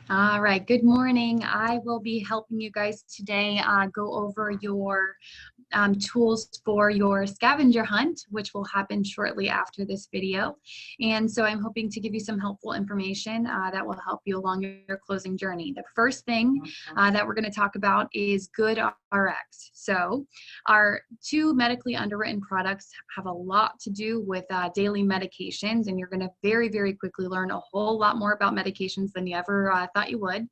All right, good morning. I will be helping you guys today go over your tools for your scavenger hunt, which will happen shortly after this video. And so I'm hoping to give you some helpful information that will help you along your closing journey. The first thing that we're going to talk about is GoodRx. So our two medically underwritten products have a lot to do with daily medications, and you're going to very, very quickly learn a whole lot more about medications than you ever thought you would.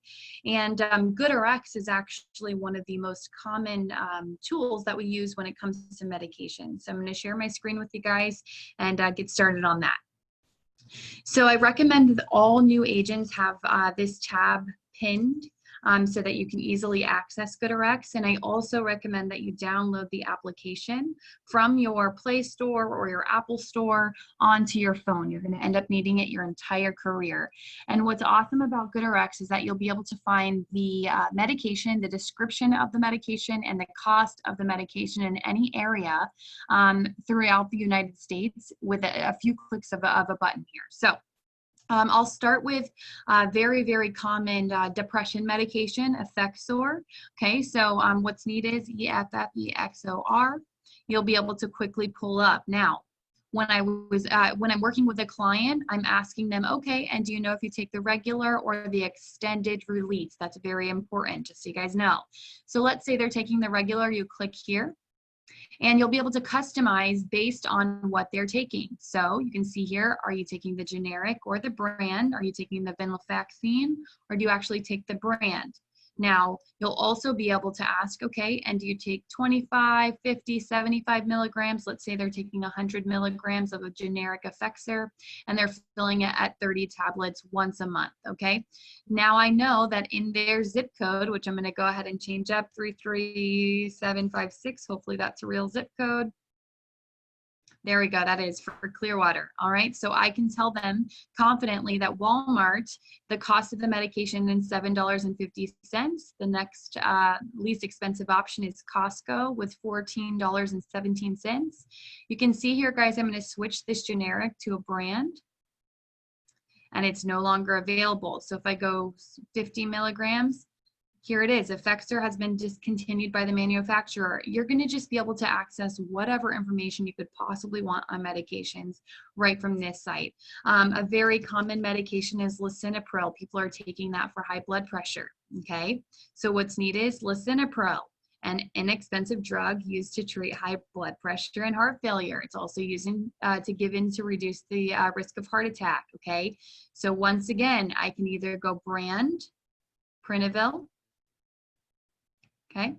And GoodRx is actually one of the most common tools that we use when it comes to medication. So I'm going to share my screen with you guys and get started on that. So I recommend that all new agents have this tab pinned so that you can easily access GoodRx. And I also recommend that you download the application from your Play Store or your Apple Store onto your phone. You're going to end up needing it your entire career. And what's awesome about GoodRx is that you'll be able to find the medication, the description of the medication, and the cost of the medication in any area throughout the United States with a few clicks of a button here. So I'll start with very, very common depression medication, Effexor. Okay, so what's needed is EFFEXOR. You'll be able to quickly pull up. Now, when I'm working with a client, I'm asking them, okay, and do you know if you take the regular or the extended release? That's very important, just so you guys know. So let's say they're taking the regular, you click here. And you'll be able to customize based on what they're taking. So you can see here, are you taking the generic or the brand? Are you taking the venlafaxine, or do you actually take the brand? Now, you'll also be able to ask, okay, and do you take 25, 50, 75 milligrams? Let's say they're taking 100 milligrams of a generic Effexor, and they're filling it at 30 tablets once a month, okay? Now I know that in their zip code, which I'm gonna go ahead and change up, 33756, hopefully that's a real zip code. There we go, that is for Clearwater. All right, so I can tell them confidently that Walmart, the cost of the medication is $7.50. The next least expensive option is Costco with $14.17. You can see here, guys, I'm gonna switch this generic to a brand, and it's no longer available. So if I go 50 milligrams, here it is. Effexor has been discontinued by the manufacturer. You're going to just be able to access whatever information you could possibly want on medications right from this site. A very common medication is lisinopril. People are taking that for high blood pressure. Okay, so what's needed is lisinopril, an inexpensive drug used to treat high blood pressure and heart failure. It's also used to reduce the risk of heart attack. Okay, so once again, I can either go brand, Prinavil, okay,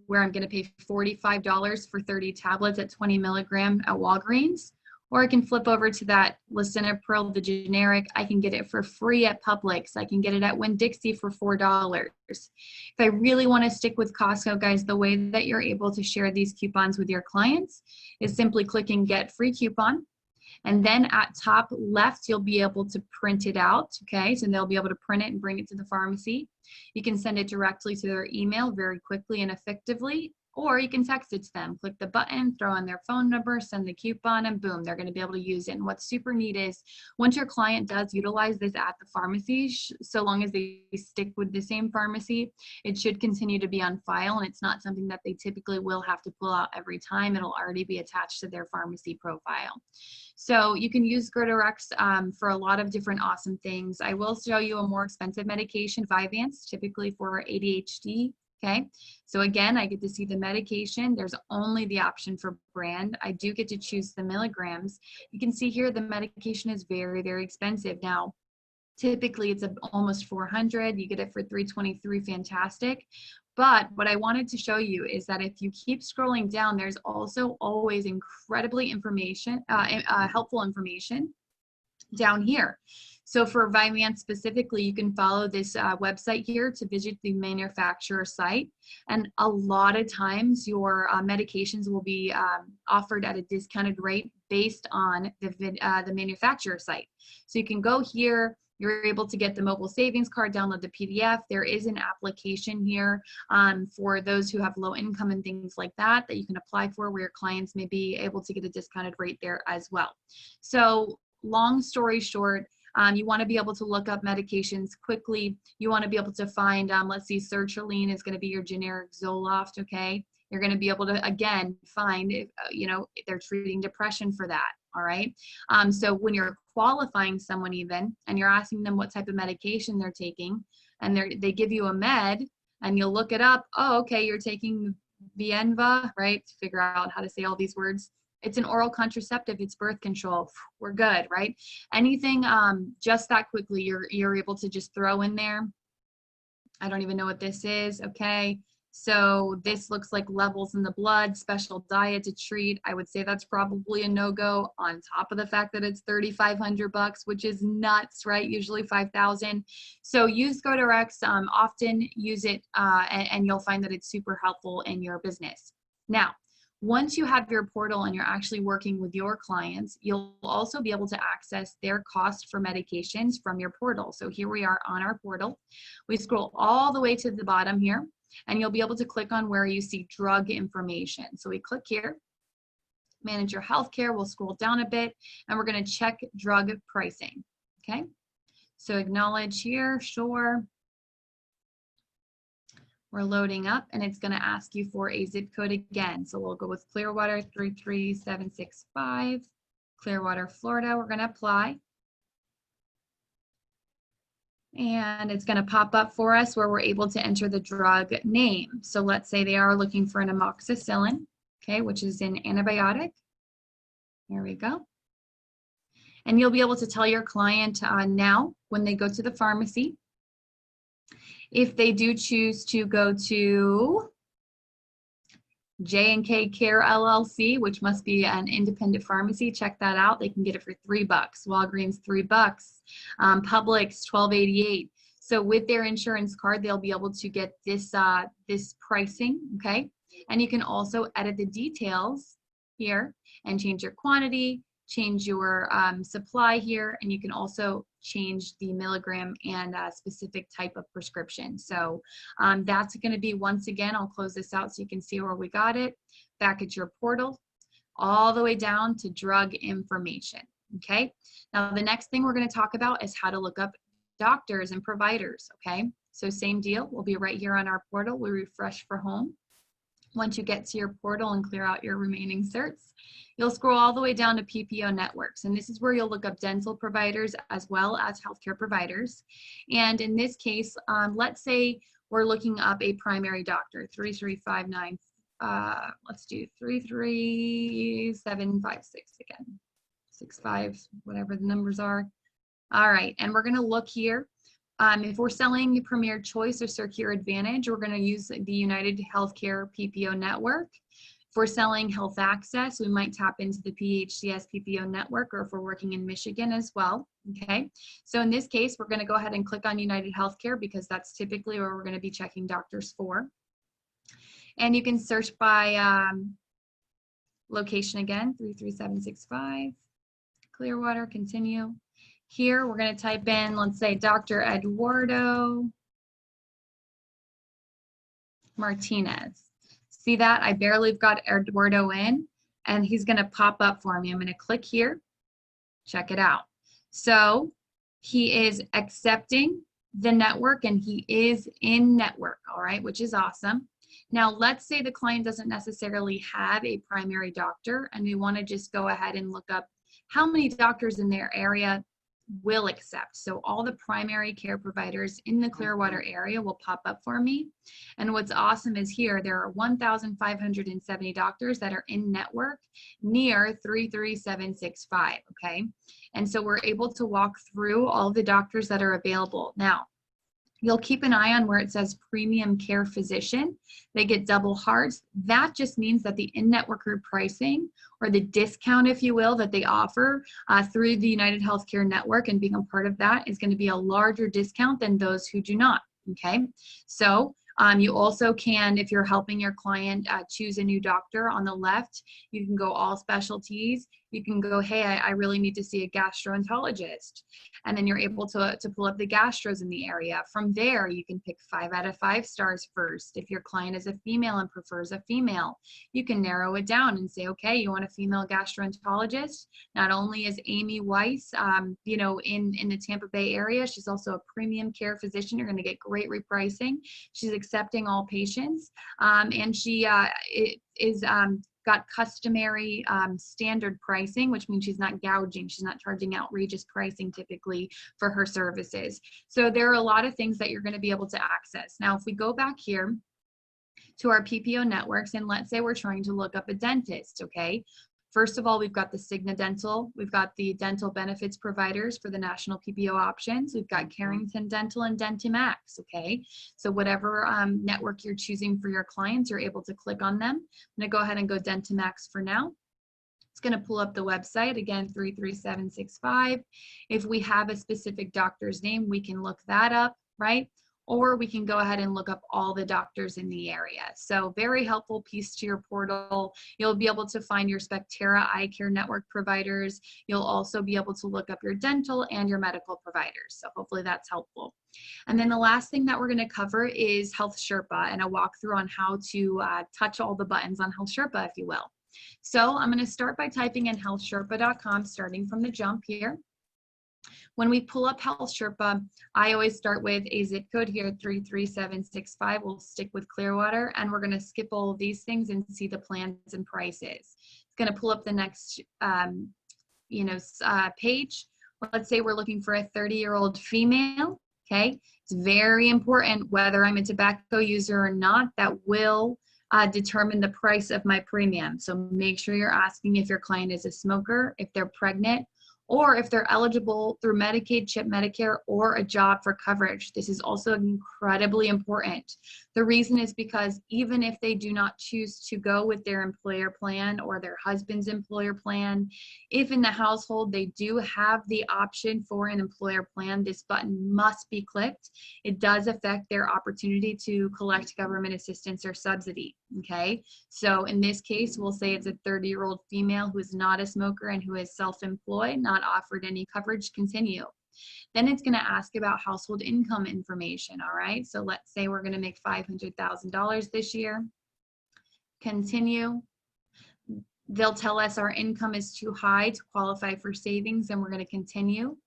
where I'm going to pay $45 for 30 tablets at 20 milligram at Walgreens, or I can flip over to that lisinopril, the generic. I can get it for free at Publix. I can get it at Winn-Dixie for $4. If I really want to stick with Costco, guys, the way that you're able to share these coupons with your clients is simply clicking Get Free Coupon. And then at top left, you'll be able to print it out, okay? So they'll be able to print it and bring it to the pharmacy. You can send it directly to their email very quickly and effectively, or you can text it to them. Click the button, throw in their phone number, send the coupon, and boom, they're gonna be able to use it. And what's super neat is once your client does utilize this at the pharmacy, so long as they stick with the same pharmacy, it should continue to be on file, and it's not something that they typically will have to pull out every time. It'll already be attached to their pharmacy profile. So you can use GoodRx for a lot of different awesome things. I will show you a more expensive medication, Vyvanse, typically for ADHD. Okay, so again, I get to see the medication. There's only the option for brand. I do get to choose the milligrams. You can see here the medication is very, very expensive. Now, typically it's almost 400. You get it for 323, fantastic. But what I wanted to show you is that if you keep scrolling down, there's also always incredibly helpful information down here. So for Vyvanse specifically, you can follow this website here to visit the manufacturer site. And a lot of times your medications will be offered at a discounted rate based on the manufacturer site. So you can go here, you're able to get the mobile savings card, download the PDF. There is an application here for those who have low income and things like that you can apply for, where your clients may be able to get a discounted rate there as well. So long story short, You want to be able to look up medications quickly. You want to be able to find, let's see, sertraline is going to be your generic Zoloft, okay? You're going to be able to, again, find if, if they're treating depression for that, all right? So when you're qualifying someone even, and you're asking them what type of medication they're taking, and they give you a med, and you'll look it up, oh, okay, you're taking Vienva, right? To figure out how to say all these words. It's an oral contraceptive, it's birth control, we're good, right? Anything just that quickly, you're able to just throw in there. I don't even know what this is, okay? So this looks like levels in the blood, special diet to treat. I would say that's probably a no-go, on top of the fact that it's $3,500, which is nuts, right? Usually 5,000. So use GoodRx, often use it, and you'll find that it's super helpful in your business. Now, once you have your portal and you're actually working with your clients, you'll also be able to access their cost for medications from your portal. So here we are on our portal. We scroll all the way to the bottom here, and you'll be able to click on where you see drug information. So we click here, manage your healthcare. We'll scroll down a bit, and we're going to check drug pricing. Okay, so acknowledge here, sure. We're loading up, and it's going to ask you for a zip code again. So we'll go with Clearwater 33765, Clearwater, Florida. We're going to apply. And it's going to pop up for us where we're able to enter the drug name. So let's say they are looking for an amoxicillin, okay, which is an antibiotic. There we go. And you'll be able to tell your client now when they go to the pharmacy, if they do choose to go to J&K Care LLC, which must be an independent pharmacy, check that out. They can get it for $3. Walgreens, $3. Publix, $12.88. So with their insurance card, they'll be able to get this this pricing, okay? And you can also edit the details here and change your quantity, change your supply here, and you can also change the milligram and specific type of prescription. So that's going to be, once again, I'll close this out so you can see where we got it, back at your portal, all the way down to drug information. Okay, now the next thing we're going to talk about is how to look up doctors and providers. Okay, so same deal, we'll be right here on our portal. We refresh for home. Once you get to your portal and clear out your remaining certs, you'll scroll all the way down to PPO Networks. And this is where you'll look up dental providers as well as healthcare providers. And in this case, let's say we're looking up a primary doctor, 3359, let's do 33756 again, 65, whatever the numbers are. All right, and we're gonna look here. If we're selling Premier Choice or Secure Advantage, we're going to use the United Healthcare PPO Network. If we're selling Health Access, we might tap into the PHCS PPO Network, or if we're working in Michigan as well. Okay, so in this case, we're going to go ahead and click on United Healthcare because that's typically where we're going to be checking doctors for. And you can search by location again, 33765, Clearwater, continue. Here, we're going to type in, let's say, Dr. Eduardo Martinez. See that? I barely got Eduardo in, and he's going to pop up for me. I'm going to click here. Check it out. So he is accepting the network, and he is in network, all right, which is awesome. Now, let's say the client doesn't necessarily have a primary doctor, and we want to just go ahead and look up how many doctors in their area will accept. So all the primary care providers in the Clearwater area will pop up for me. And what's awesome is here, there are 1,570 doctors that are in network near 33765, okay? And so we're able to walk through all the doctors that are available. Now, you'll keep an eye on where it says premium care physician. They get double hearts. That just means that the in-network group pricing, or the discount, if you will, that they offer through the United Healthcare Network and being a part of that is going to be a larger discount than those who do not, okay? So you also can, if you're helping your client choose a new doctor on the left, you can go all specialties. you can go, hey, I really need to see a gastroenterologist. And then you're able to pull up the gastros in the area. From there, you can pick 5 out of 5 stars first. If your client is a female and prefers a female, you can narrow it down and say, okay, you want a female gastroenterologist? Not only is Amy Weiss, you know, in the Tampa Bay area, she's also a premium care physician. You're going to get great repricing. She's accepting all patients, and she is got customary standard pricing, which means she's not gouging. She's not charging outrageous pricing typically for her services. So there are a lot of things that you're going to be able to access. Now, if we go back here to our PPO networks, and let's say we're trying to look up a dentist, okay? First of all, we've got the Cigna Dental. We've got the dental benefits providers for the national PPO options. We've got Carrington Dental and Dentimax, okay? So whatever network you're choosing for your clients, you're able to click on them. I'm gonna go ahead and go Dentimax for now. It's gonna pull up the website, again, 33765. If we have a specific doctor's name, we can look that up, right? Or we can go ahead and look up all the doctors in the area. So very helpful piece to your portal. You'll be able to find your Spectera eye care network providers. You'll also be able to look up your dental and your medical providers. So hopefully that's helpful. And then the last thing that we're going to cover is Health Sherpa, and a walkthrough on how to touch all the buttons on Health Sherpa, if you will. So I'm going to start by typing in healthsherpa.com, starting from the jump here. When we pull up Health Sherpa, I always start with a zip code here, 33765. We'll stick with Clearwater, and we're going to skip all of these things and see the plans and prices. It's going to pull up the next page. Let's say we're looking for a 30-year-old female, okay? It's very important whether I'm a tobacco user or not, that will determine the price of my premium. So make sure you're asking if your client is a smoker, if they're pregnant, or if they're eligible through Medicaid, CHIP, Medicare, or a job for coverage. This is also incredibly important. The reason is because even if they do not choose to go with their employer plan or their husband's employer plan, if in the household they do have the option for an employer plan, this button must be clicked. It does affect their opportunity to collect government assistance or subsidy, okay? So in this case, we'll say it's a 30-year-old female who is not a smoker and who is self-employed, not offered any coverage, continue. Then it's going to ask about household income information, all right? So let's say we're going to make $500,000 this year. Continue. They'll tell us our income is too high to qualify for savings, and we're going to continue.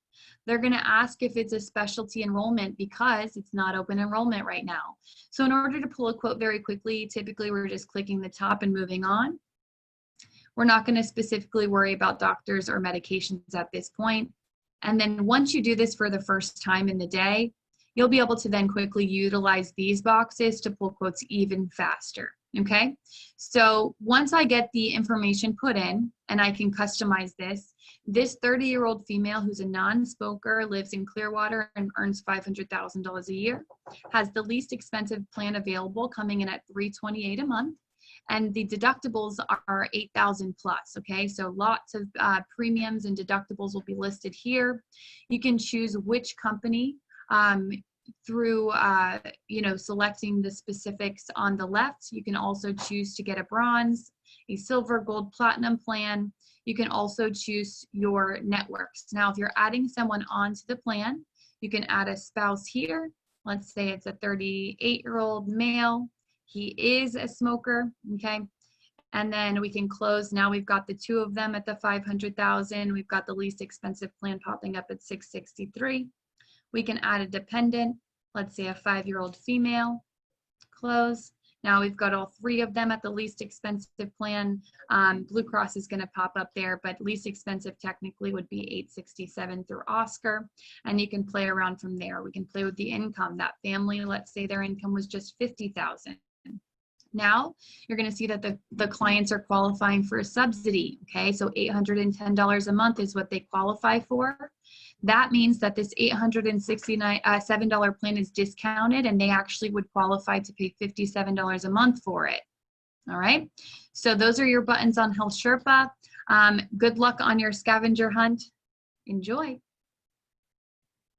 They're going to ask if it's a specialty enrollment because it's not open enrollment right now. So in order to pull a quote very quickly, typically we're just clicking the top and moving on. We're not going to specifically worry about doctors or medications at this point. And then once you do this for the first time in the day, you'll be able to then quickly utilize these boxes to pull quotes even faster, okay? So once I get the information put in and I can customize this 30-year-old female who's a non-smoker, lives in Clearwater and earns $500,000 a year, has the least expensive plan available, coming in at $328 a month. And the deductibles are $8,000 plus, okay? So lots of premiums and deductibles will be listed here. You can choose which company through, selecting the specifics on the left. You can also choose to get a bronze, a silver, gold, platinum plan. You can also choose your networks. Now, if you're adding someone onto the plan, you can add a spouse here. Let's say it's a 38-year-old male. He is a smoker, okay? And then we can close. Now we've got the two of them at the $500,000. We've got the least expensive plan popping up at $663. We can add a dependent, let's say a 5-year-old female, close. Now we've got all three of them at the least expensive plan. Blue Cross is going to pop up there, but least expensive technically would be $867 through Oscar. And you can play around from there. We can play with the income. That family, let's say their income was just $50,000. Now you're going to see that the clients are qualifying for a subsidy, okay? So $810 a month is what they qualify for. That means that this $867 plan is discounted, and they actually would qualify to pay $57 a month for it. All right, so those are your buttons on Health Sherpa. Good luck on your scavenger hunt. Enjoy.